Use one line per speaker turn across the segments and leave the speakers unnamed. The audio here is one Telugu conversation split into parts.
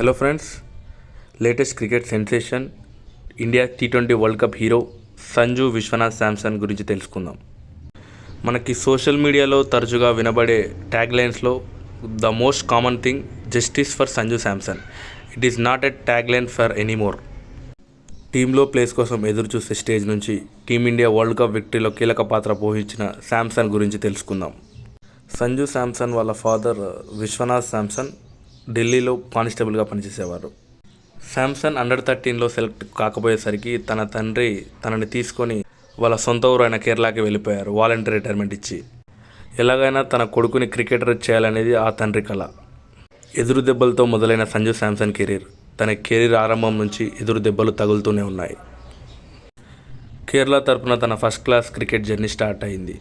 Hello friends, latest cricket sensation India T20 world cup hero Sanju Vishwanath Samson గురించి తెలుసుకుందాం. మనకి సోషల్ మీడియాలో తరచుగా వినబడే ట్యాగ్ లైన్స్లో the most common thing justice for Sanju Samson. It is not a tag line for anymore. టీంలో ప్లేస్ కోసం ఎదురు చూసే స్టేజ్ నుంచి టీమిండియా వరల్డ్ కప్ విక్టరీలో కీలక పాత్ర పోషించిన శాంసన్ గురించి తెలుసుకుందాం. సంజు శాంసన్ వాళ్ళ ఫాదర్ విశ్వనాథ్ శాంసన్ ఢిల్లీలో కానిస్టేబుల్గా పనిచేసేవారు. శాంసన్ అండర్-13లో సెలెక్ట్ కాకపోయేసరికి తన తండ్రి తనని తీసుకొని వాళ్ళ సొంత ఊరు అయిన కేరళకి వెళ్ళిపోయారు, వాలంటరీ రిటైర్మెంట్ ఇచ్చి. ఎలాగైనా తన కొడుకుని క్రికెటర్ చేయాలనేది ఆ తండ్రి కల. ఎదురు దెబ్బలతో మొదలైన సంజు శాంసన్ కెరీర్ తన కెరీర్ ఆరంభం నుంచి ఎదురు దెబ్బలు తగులుతూనే ఉన్నాయి. కేరళ తరపున తన first class cricket journey start అయింది.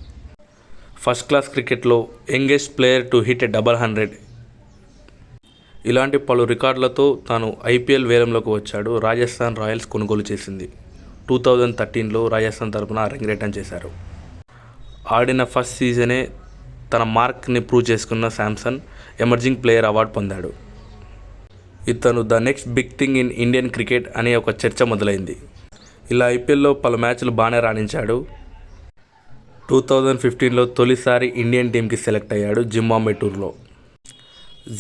ఫస్ట్ క్లాస్ క్రికెట్లో యంగెస్ట్ ప్లేయర్ టు హిట్ ఎ 100. ఇలాంటి పలు రికార్డులతో తాను IPL వేలంలోకి వచ్చాడు. రాజస్థాన్ రాయల్స్ కొనుగోలు చేసింది. 2013లో రాజస్థాన్ తరపున అరంగేట్రం చేశారు. ఆడిన ఫస్ట్ సీజనే తన మార్క్ని ప్రూవ్ చేసుకున్న శాంసన్ ఎమర్జింగ్ ప్లేయర్ అవార్డు పొందాడు. ఇతను the next big thing in Indian cricket అనే ఒక చర్చ మొదలైంది. ఇలా IPLలో పలు మ్యాచ్లు బాగానే రాణించాడు. 2015లో తొలిసారి ఇండియన్ టీంకి సెలెక్ట్ అయ్యాడు.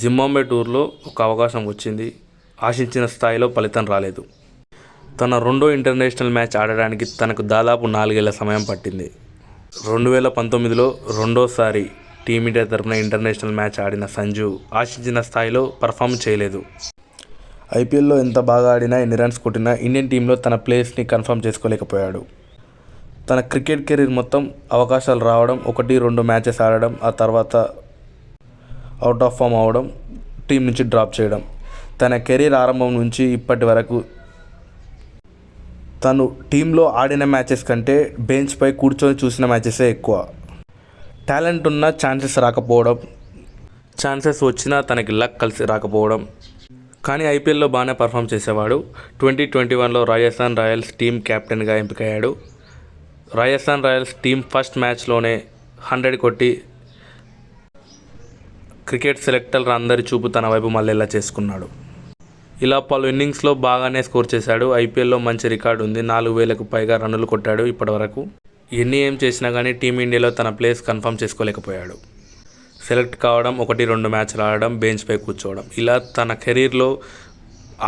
జింబాబ్వే టూర్లో ఒక అవకాశం వచ్చింది. ఆశించిన స్థాయిలో ఫలితం రాలేదు. తన రెండో ఇంటర్నేషనల్ మ్యాచ్ ఆడడానికి తనకు దాదాపు 4 ఏళ్ల సమయం పట్టింది. 2019లో రెండోసారి టీమిండియా తరపున ఇంటర్నేషనల్ మ్యాచ్ ఆడిన సంజు ఆశించిన స్థాయిలో పర్ఫామ్ చేయలేదు. IPLలో ఎంత బాగా ఆడినా, ఎన్ని రన్స్ కొట్టినా ఇండియన్ టీంలో తన ప్లేస్ని కన్ఫర్మ్ చేసుకోలేకపోయాడు. తన క్రికెట్ కెరీర్ మొత్తం అవకాశాలు రావడం, 1-2 మ్యాచెస్ ఆడడం, ఆ తర్వాత అవుట్ ఆఫ్ ఫామ్ అవడం, టీం నుంచి డ్రాప్ చేయడం. తన కెరీర్ ఆరంభం నుంచి ఇప్పటి వరకు తను టీంలో ఆడిన మ్యాచెస్ కంటే బెంచ్పై కూర్చొని చూసిన మ్యాచెసే ఎక్కువ. టాలెంట్ ఉన్న ఛాన్సెస్ రాకపోవడం, ఛాన్సెస్ వచ్చినా తనకి లక్ కలిసి రాకపోవడం. కానీ IPLలో బాగానే పర్ఫామ్ చేసేవాడు. 2021లో రాజస్థాన్ రాయల్స్ టీం కెప్టెన్గా ఎంపికయ్యాడు. రాజస్థాన్ రాయల్స్ టీం ఫస్ట్ మ్యాచ్లోనే 100 కొట్టి క్రికెట్ సెలెక్టర్లు అందరి చూపు తన వైపు మళ్ళేలా చేసుకున్నాడు. ఇలా పలు ఇన్నింగ్స్లో బాగానే స్కోర్ చేశాడు. IPLలో మంచి రికార్డు ఉంది. 4,000కు పైగా రన్నులు కొట్టాడు ఇప్పటివరకు. ఏం చేసినా కానీ టీమిండియాలో తన ప్లేస్ కన్ఫర్మ్ చేసుకోలేకపోయాడు. సెలెక్ట్ కావడం, 1-2 మ్యాచ్లు ఆడడం, బెంచ్పై కూర్చోవడం. ఇలా తన కెరీర్లో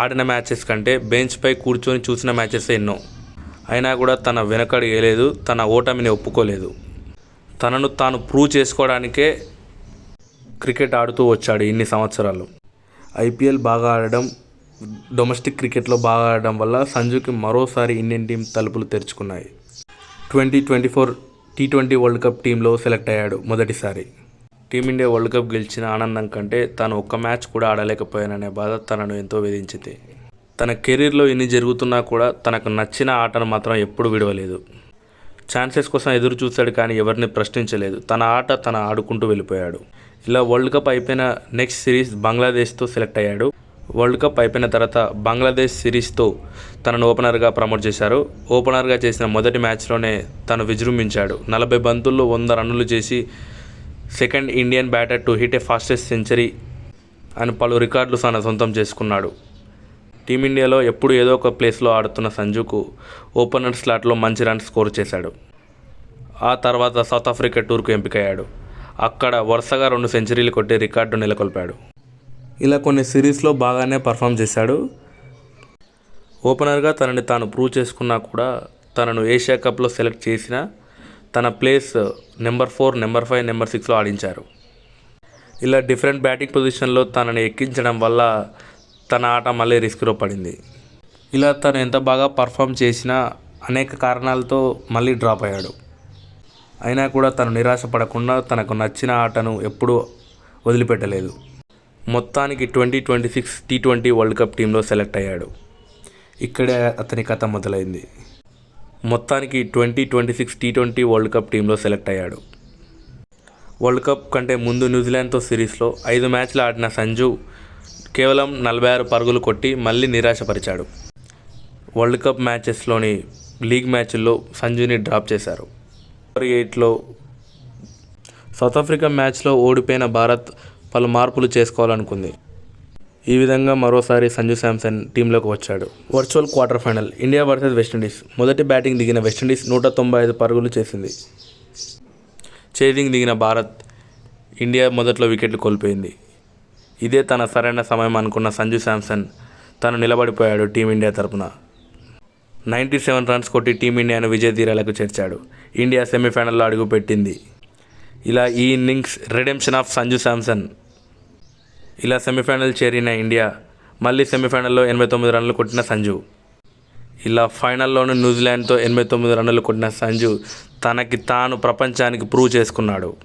ఆడిన మ్యాచెస్ కంటే బెంచ్పై కూర్చొని చూసిన మ్యాచెస్ ఎన్నో. అయినా కూడా తన వెనకడు వేయలేదు, తన ఓటమిని ఒప్పుకోలేదు. తనను తాను ప్రూవ్ చేసుకోవడానికే క్రికెట్ ఆడుతూ వచ్చాడు ఇన్ని సంవత్సరాలు. IPL బాగా ఆడడం, డొమెస్టిక్ క్రికెట్లో బాగా ఆడడం వల్ల సంజుకి మరోసారి ఇండియన్ టీం తలుపులు తెరుచుకున్నాయి. 2024 T20 వరల్డ్ కప్ టీంలో సెలెక్ట్ అయ్యాడు మొదటిసారి. టీమిండియా వరల్డ్ కప్ గెలిచిన ఆనందం కంటే తాను ఒక్క మ్యాచ్ కూడా ఆడలేకపోయాననే బాధ తనను ఎంతో వేధించింది. తన కెరీర్లో ఇన్ని జరుగుతున్నా కూడా తనకు నచ్చిన ఆటను మాత్రం ఎప్పుడూ విడవలేదు. ఛాన్సెస్ కోసం ఎదురు చూశాడు కానీ ఎవరిని ప్రశ్నించలేదు. తన ఆట తన ఆడుకుంటూ వెళ్ళిపోయాడు. ఇలా వరల్డ్ కప్ అయిపోయిన నెక్స్ట్ సిరీస్ బంగ్లాదేశ్తో సెలెక్ట్ అయ్యాడు. వరల్డ్ కప్ అయిపోయిన తర్వాత బంగ్లాదేశ్ సిరీస్తో తనను ఓపెనర్గా ప్రమోట్ చేశారు. ఓపెనర్గా చేసిన మొదటి మ్యాచ్లోనే తను విజృంభించాడు. 40 బంతుల్లో 100 రన్నులు చేసి second Indian batter to hit A fastest century అని పలు రికార్డులు తన సొంతం చేసుకున్నాడు. టీమిండియాలో ఎప్పుడు ఏదో ఒక ప్లేస్లో ఆడుతున్న సంజుకు ఓపెనర్ స్లాట్లో మంచి రన్స్ స్కోర్ చేశాడు. ఆ తర్వాత సౌత్ ఆఫ్రికా టూర్కు ఎంపికయ్యాడు. అక్కడ వరుసగా 2 సెంచరీలు కొట్టి రికార్డు నెలకొల్పాడు. ఇలా కొన్ని సిరీస్లో బాగానే పర్ఫామ్ చేశాడు. ఓపెనర్గా తనని తాను ప్రూవ్ చేసుకున్నా కూడా తనను ఏషియా కప్లో సెలెక్ట్ చేసిన తన ప్లేస్ నెంబర్ 4, నెంబర్ 5, నెంబర్ 6లో ఆడించారు. ఇలా డిఫరెంట్ బ్యాటింగ్ పొజిషన్లో తనని ఎక్కించడం వల్ల తన ఆట మళ్ళీ రిస్క్లో పడింది. ఇలా తను ఎంత బాగా పర్ఫామ్ చేసినా అనేక కారణాలతో మళ్ళీ డ్రాప్ అయ్యాడు. అయినా కూడా తను నిరాశపడకుండా తనకు నచ్చిన ఆటను ఎప్పుడూ వదిలిపెట్టలేదు. మొత్తానికి 2026 T20 వరల్డ్ కప్ టీంలో సెలెక్ట్ అయ్యాడు. ఇక్కడే అతని కథ మొదలైంది. మొత్తానికి 2026 T20 వరల్డ్ కప్ టీంలో సెలెక్ట్ అయ్యాడు. వరల్డ్ కప్ కంటే ముందు న్యూజిలాండ్తో సిరీస్లో 5 మ్యాచ్లు ఆడిన సంజు కేవలం 46 పరుగులు కొట్టి మళ్ళీ నిరాశపరిచాడు. వరల్డ్ కప్ మ్యాచెస్లోని లీగ్ మ్యాచ్ల్లో సంజుని డ్రాప్ చేశారు. 8లో సౌత్ ఆఫ్రికా మ్యాచ్లో ఓడిపోయిన భారత్ పలు మార్పులు చేసుకోవాలనుకుంది. ఈ విధంగా మరోసారి సంజు శాంసన్ టీంలోకి వచ్చాడు. Virtual quarter final India versus West Indies. మొదటి బ్యాటింగ్ దిగిన వెస్టిండీస్ 195 పరుగులు చేసింది. చేజింగ్ దిగిన భారత్ ఇండియా మొదట్లో వికెట్లు కోల్పోయింది. ఇదే తన సరైన సమయం అనుకున్న సంజు శాంసన్ తను నిలబడిపోయాడు. టీమిండియా తరపున 97 రన్స్ కొట్టి టీమిండియాను విజయ తీరాలకు చేర్చాడు. ఇండియా సెమీఫైనల్లో అడుగుపెట్టింది. ఇలా ఈ innings redemption of Sanju Samson. ఇలా సెమీఫైనల్ చేరిన ఇండియా మళ్ళీ సెమీఫైనల్లో 89 రన్లు కొట్టిన సంజు. ఇలా ఫైనల్లోనూ న్యూజిలాండ్తో 89 రన్నులు కొట్టిన సంజు తనకి తాను ప్రపంచానికి ప్రూవ్ చేసుకున్నాడు.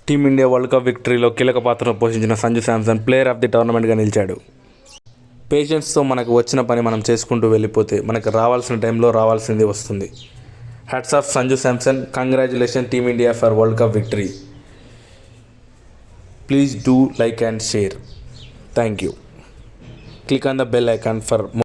టీమిండియా వరల్డ్ కప్ విక్టరీలో కీలక పాత్రను పోషించిన Sanju Samson player of the టోర్నమెంట్గా నిలిచాడు. పేషెన్స్తో మనకు వచ్చిన పని మనం చేసుకుంటూ వెళ్ళిపోతే మనకు రావాల్సిన టైంలో రావాల్సింది వస్తుంది. Hats off Sanju Samson. Congratulation team India for world cup victory. Please do like and share. Thank you. Click on the bell icon for more.